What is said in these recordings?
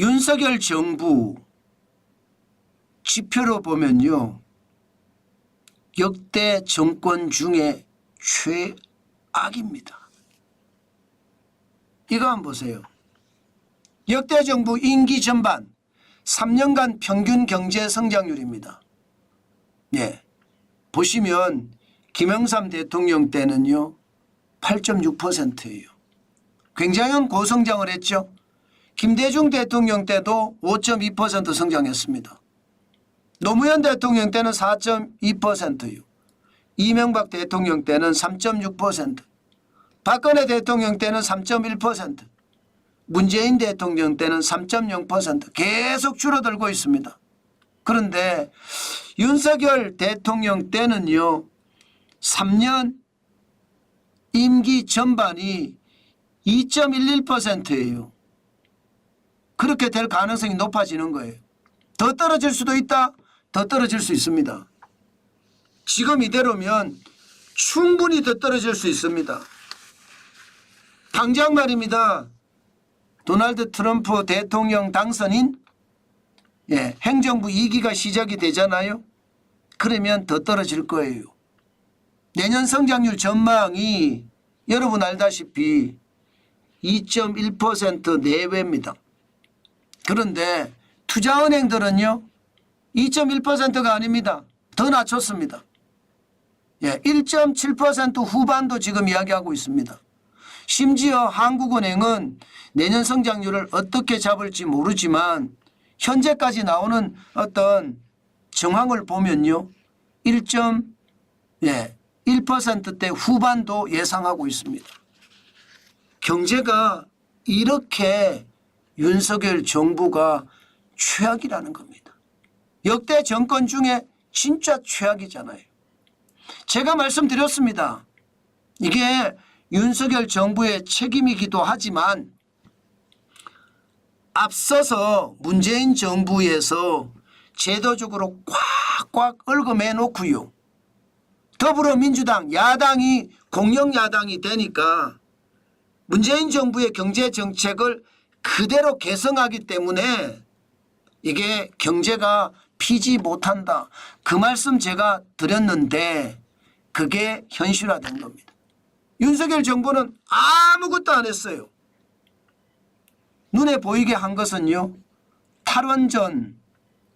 윤석열 정부 지표로 보면요, 역대 정권 중에 최악입니다. 이거 한번 보세요. 역대 정부 임기 전반 3년간 평균 경제 성장률입니다. 예, 보시면 김영삼 대통령 때는요 8.6%예요. 굉장한 고성장을 했죠. 김대중 대통령 때도 5.2% 성장했습니다. 노무현 대통령 때는 4.2%요. 이명박 대통령 때는 3.6%, 박근혜 대통령 때는 3.1%, 문재인 대통령 때는 3.0% 계속 줄어들고 있습니다. 그런데 윤석열 대통령 때는요 3년 임기 전반이 2.11%예요. 그렇게 될 가능성이 높아지는 거예요. 더 떨어질 수도 있다. 더 떨어질 수 있습니다. 지금 이대로면 충분히 더 떨어질 수 있습니다. 당장 말입니다. 도널드 트럼프 대통령 당선인 행정부 2기가 시작이 되잖아요. 그러면 더 떨어질 거예요. 내년 성장률 전망이 여러분 알다시피 2.1% 내외입니다. 그런데 투자은행들은요 2.1%가 아닙니다. 더 낮췄습니다. 1.7% 후반도 지금 이야기하고 있습니다. 심지어 한국은행은 내년 성장률을 어떻게 잡을지 모르지만 현재까지 나오는 어떤 정황을 보면요 1.1%대 후반도 예상하고 있습니다. 경제가 이렇게 윤석열 정부가 최악이라는 겁니다. 역대 정권 중에 진짜 최악이잖아요. 제가 말씀드렸습니다. 이게 윤석열 정부의 책임이기도 하지만 앞서서 문재인 정부에서 제도적으로 꽉꽉 얽어매 놓고요. 더불어민주당 야당이 공영 야당이 되니까 문재인 정부의 경제정책을 그대로 개성하기 때문에 이게 경제가 피지 못한다. 그 말씀 제가 드렸는데 그게 현실화된 겁니다. 윤석열 정부는 아무것도 안 했어요. 눈에 보이게 한 것은요. 탈원전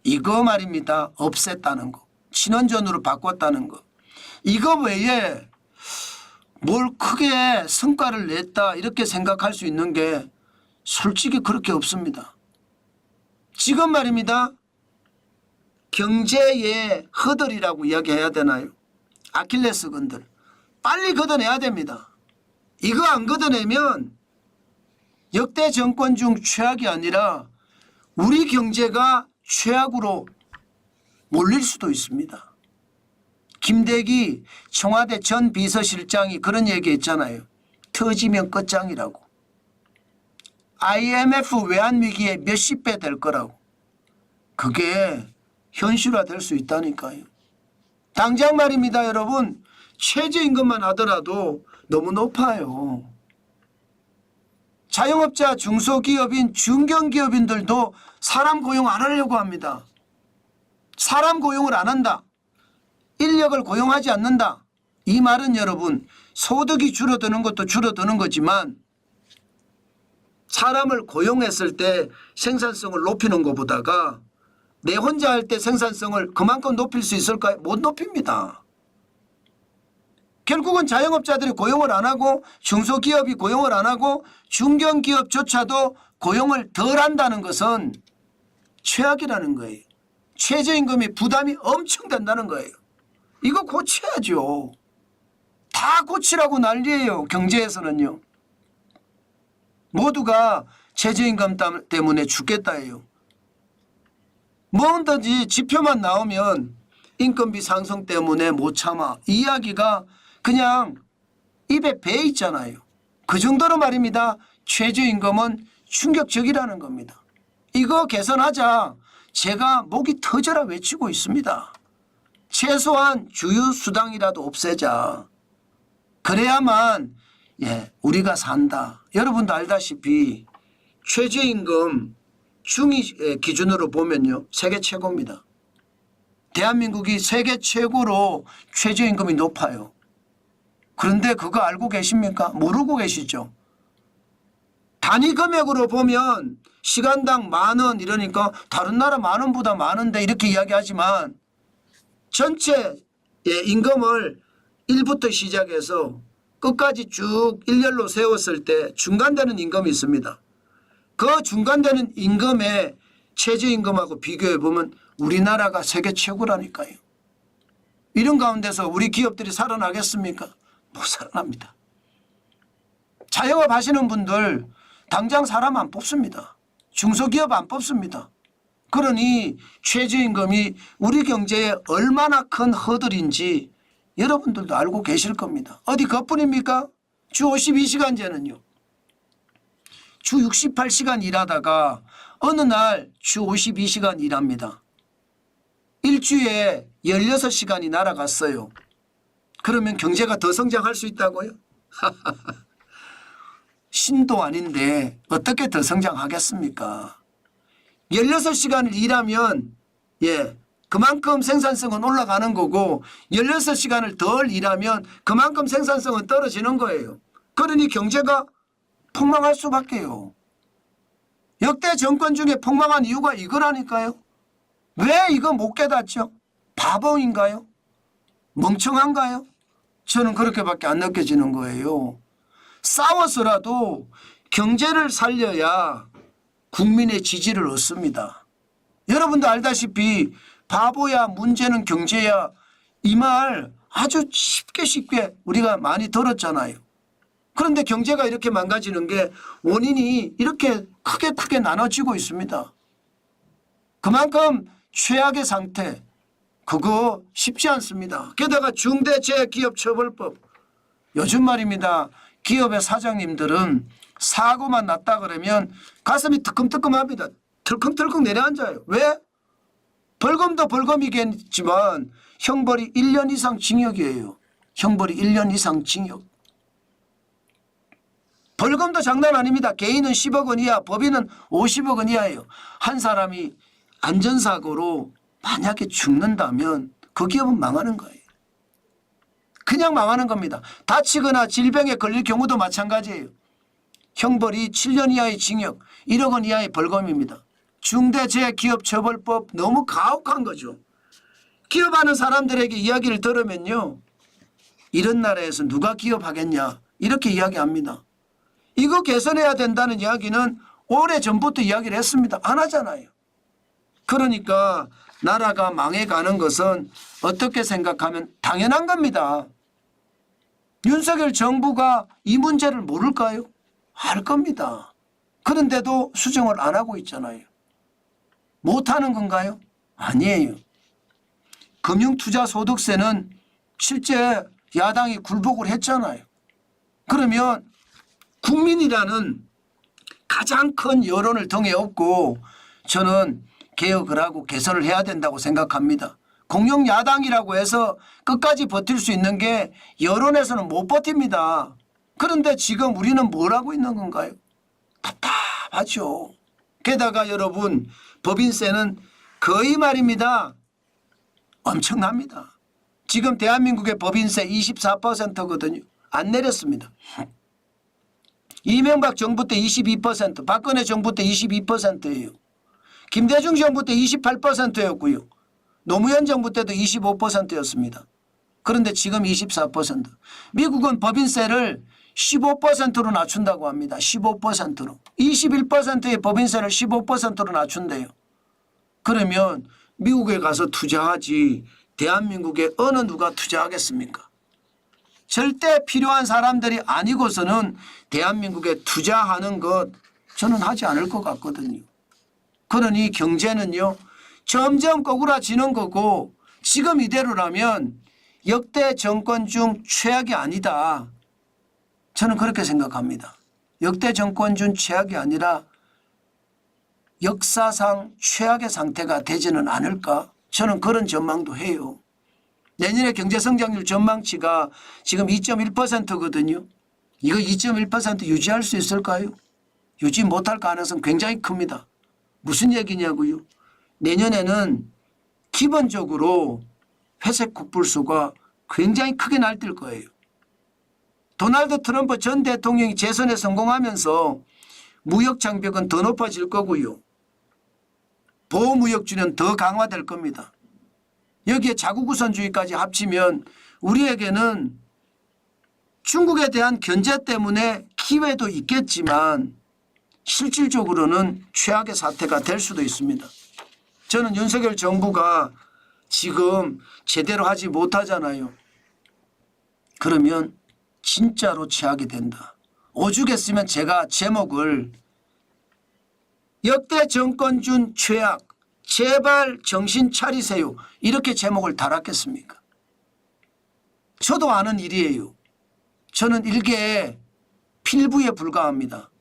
이거 말입니다. 없앴다는 거. 친원전으로 바꿨다는 거. 이거 외에 뭘 크게 성과를 냈다 이렇게 생각할 수 있는 게 솔직히 그렇게 없습니다. 지금 말입니다. 경제의 허들이라고 이야기해야 되나요? 아킬레스건들. 빨리 걷어내야 됩니다. 이거 안 걷어내면 역대 정권 중 최악이 아니라 우리 경제가 최악으로 몰릴 수도 있습니다. 김대기 청와대 전 비서실장이 그런 얘기했잖아요. 터지면 끝장이라고. IMF 외환위기에 몇십 배 될 거라고. 그게 현실화될 수 있다니까요. 당장 말입니다. 여러분. 최저임금만 하더라도 너무 높아요. 자영업자 중소기업인 중견기업인들도 사람 고용 안 하려고 합니다. 사람 고용을 안 한다. 인력을 고용하지 않는다. 이 말은 여러분 소득이 줄어드는 것도 줄어드는 거지만 사람을 고용했을 때 생산성을 높이는 것보다가 내 혼자 할 때 생산성을 그만큼 높일 수 있을까요? 못 높입니다. 결국은 자영업자들이 고용을 안 하고 중소기업이 고용을 안 하고 중견기업조차도 고용을 덜 한다는 것은 최악이라는 거예요. 최저임금이 부담이 엄청 된다는 거예요. 이거 고쳐야죠. 다 고치라고 난리예요. 경제에서는요. 모두가 최저임금 때문에 죽겠다예요. 뭐든지 지표만 나오면 인건비 상승 때문에 못 참아. 이야기가 그냥 입에 배 있잖아요. 그 정도로 말입니다. 최저임금은 충격적이라는 겁니다. 이거 개선하자 제가 목이 터져라 외치고 있습니다. 최소한 주유수당이라도 없애자. 그래야만 우리가 산다. 여러분도 알다시피 최저임금 중위 기준으로 보면요. 세계 최고입니다. 대한민국이 세계 최고로 최저임금이 높아요. 그런데 그거 알고 계십니까? 모르고 계시죠? 단위 금액으로 보면 시간당 10,000원 이러니까 다른 나라 10,000원보다 많은데 이렇게 이야기하지만 전체 임금을 1부터 시작해서 끝까지 쭉 일렬로 세웠을 때 중간되는 임금이 있습니다. 그 중간되는 임금의 최저임금하고 비교해 보면 우리나라가 세계 최고라니까요. 이런 가운데서 우리 기업들이 살아나겠습니까? 못 살아납니다. 자영업 하시는 분들 당장 사람 안 뽑습니다. 중소기업 안 뽑습니다. 그러니 최저임금이 우리 경제에 얼마나 큰 허들인지 여러분들도 알고 계실 겁니다. 어디 그뿐입니까? 주 52시간제는요. 주 68시간 일하다가 어느 날 주 52시간 일합니다. 일주에 16시간이 날아갔어요. 그러면 경제가 더 성장할 수 있다고요? 신도 아닌데 어떻게 더 성장하겠습니까? 16시간을 일하면 그만큼 생산성은 올라가는 거고 16시간을 덜 일하면 그만큼 생산성은 떨어지는 거예요. 그러니 경제가 폭망할 수밖에요. 역대 정권 중에 폭망한 이유가 이거라니까요. 왜 이거 못 깨닫죠? 바보인가요? 멍청한가요? 저는 그렇게밖에 안 느껴지는 거예요. 싸워서라도 경제를 살려야 국민의 지지를 얻습니다. 여러분도 알다시피 바보야 문제는 경제야 이 말 아주 쉽게 우리가 많이 들었잖아요. 그런데 경제가 이렇게 망가지는 게 원인이 이렇게 크게 나눠지고 있습니다. 그만큼 최악의 상태 그거 쉽지 않습니다. 게다가 중대재해기업처벌법 요즘 말입니다. 기업의 사장님들은 사고만 났다 그러면 가슴이 뜨끔뜨끔합니다. 털컹털컹 내려앉아요. 왜? 벌금도 벌금이겠지만 형벌이 1년 이상 징역이에요. 형벌이 1년 이상 징역. 벌금도 장난 아닙니다. 개인은 10억 원 이하, 법인은 50억 원 이하예요. 한 사람이 안전사고로 만약에 죽는다면 그 기업은 망하는 거예요. 그냥 망하는 겁니다. 다치거나 질병에 걸릴 경우도 마찬가지예요. 형벌이 7년 이하의 징역, 1억 원 이하의 벌금입니다. 중대재해기업처벌법 너무 가혹한 거죠. 기업하는 사람들에게 이야기를 들으면요. 이런 나라에서 누가 기업하겠냐 이렇게 이야기합니다. 이거 개선해야 된다는 이야기는 오래전부터 이야기를 했습니다. 안 하잖아요. 그러니까 나라가 망해가는 것은 어떻게 생각하면 당연한 겁니다. 윤석열 정부가 이 문제를 모를까요? 알 겁니다. 그런데도 수정을 안 하고 있잖아요. 못하는 건가요? 아니에요. 금융투자소득세는 실제 야당이 굴복을 했잖아요. 그러면 국민이라는 가장 큰 여론을 등에 업고 저는 개혁을 하고 개선을 해야 된다고 생각합니다. 공영 야당이라고 해서 끝까지 버틸 수 있는 게 여론에서는 못 버팁니다. 그런데 지금 우리는 뭘 하고 있는 건가요? 답답하죠. 게다가 여러분 법인세는 거의 말입니다. 엄청납니다. 지금 대한민국의 법인세 24%거든요. 안 내렸습니다. 이명박 정부 때 22%, 박근혜 정부 때 22%예요. 김대중 정부 때 28%였고요. 노무현 정부 때도 25%였습니다. 그런데 지금 24%. 미국은 법인세를 15%로 낮춘다고 합니다. 15%로. 21%의 법인세를 15%로 낮춘대요. 그러면 미국에 가서 투자하지 대한민국에 어느 누가 투자하겠습니까? 절대 필요한 사람들이 아니고서는 대한민국에 투자하는 것 저는 하지 않을 것 같거든요. 그러니 경제는요. 점점 꼬꾸라지는 거고 지금 이대로라면 역대 정권 중 최악이 아니다. 저는 그렇게 생각합니다. 역대 정권 중 최악이 아니라 역사상 최악의 상태가 되지는 않을까? 저는 그런 전망도 해요. 내년에 경제성장률 전망치가 지금 2.1%거든요. 이거 2.1% 유지할 수 있을까요? 유지 못할 가능성 굉장히 큽니다. 무슨 얘기냐고요? 내년에는 기본적으로 회색 코뿔소가 굉장히 크게 날뛸 거예요. 도널드 트럼프 전 대통령이 재선에 성공하면서 무역 장벽은 더 높아질 거고요. 보호무역주는 더 강화될 겁니다. 여기에 자국우선주의까지 합치면 우리에게는 중국에 대한 견제 때문에 기회도 있겠지만 실질적으로는 최악의 사태가 될 수도 있습니다. 저는 윤석열 정부가 지금 제대로 하지 못하잖아요. 그러면 진짜로 최악이 된다. 오죽했으면 제가 제목을 역대 정권 준 최악, 제발 정신 차리세요. 이렇게 제목을 달았겠습니까? 저도 아는 일이에요. 저는 일개 필부에 불과합니다.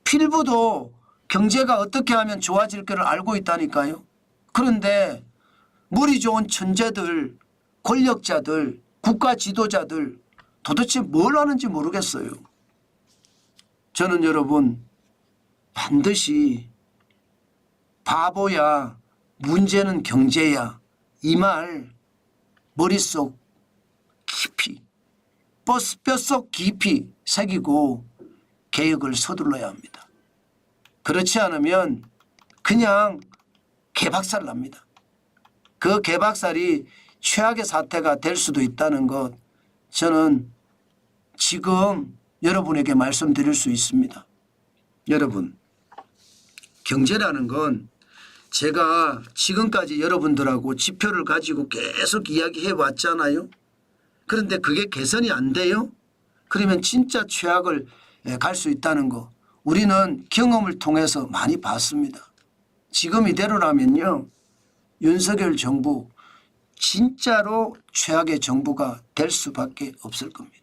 필부도 경제가 어떻게 하면 좋아질 거를 알고 있다니까요. 그런데 머리 좋은 천재들, 권력자들, 국가 지도자들 도대체 뭘 하는지 모르겠어요. 저는 여러분 반드시 바보야, 문제는 경제야, 이 말 머릿속 깊이, 뼛속 깊이 새기고 개혁을 서둘러야 합니다. 그렇지 않으면 그냥 개박살 납니다. 그 개박살이 최악의 사태가 될 수도 있다는 것, 저는 지금 여러분에게 말씀드릴 수 있습니다. 여러분, 경제라는 건 제가 지금까지 여러분들하고 지표를 가지고 계속 이야기해 왔잖아요. 그런데 그게 개선이 안 돼요? 그러면 진짜 최악을 갈 수 있다는 거 우리는 경험을 통해서 많이 봤습니다. 지금 이대로라면요, 윤석열 정부 진짜로 최악의 정부가 될 수밖에 없을 겁니다.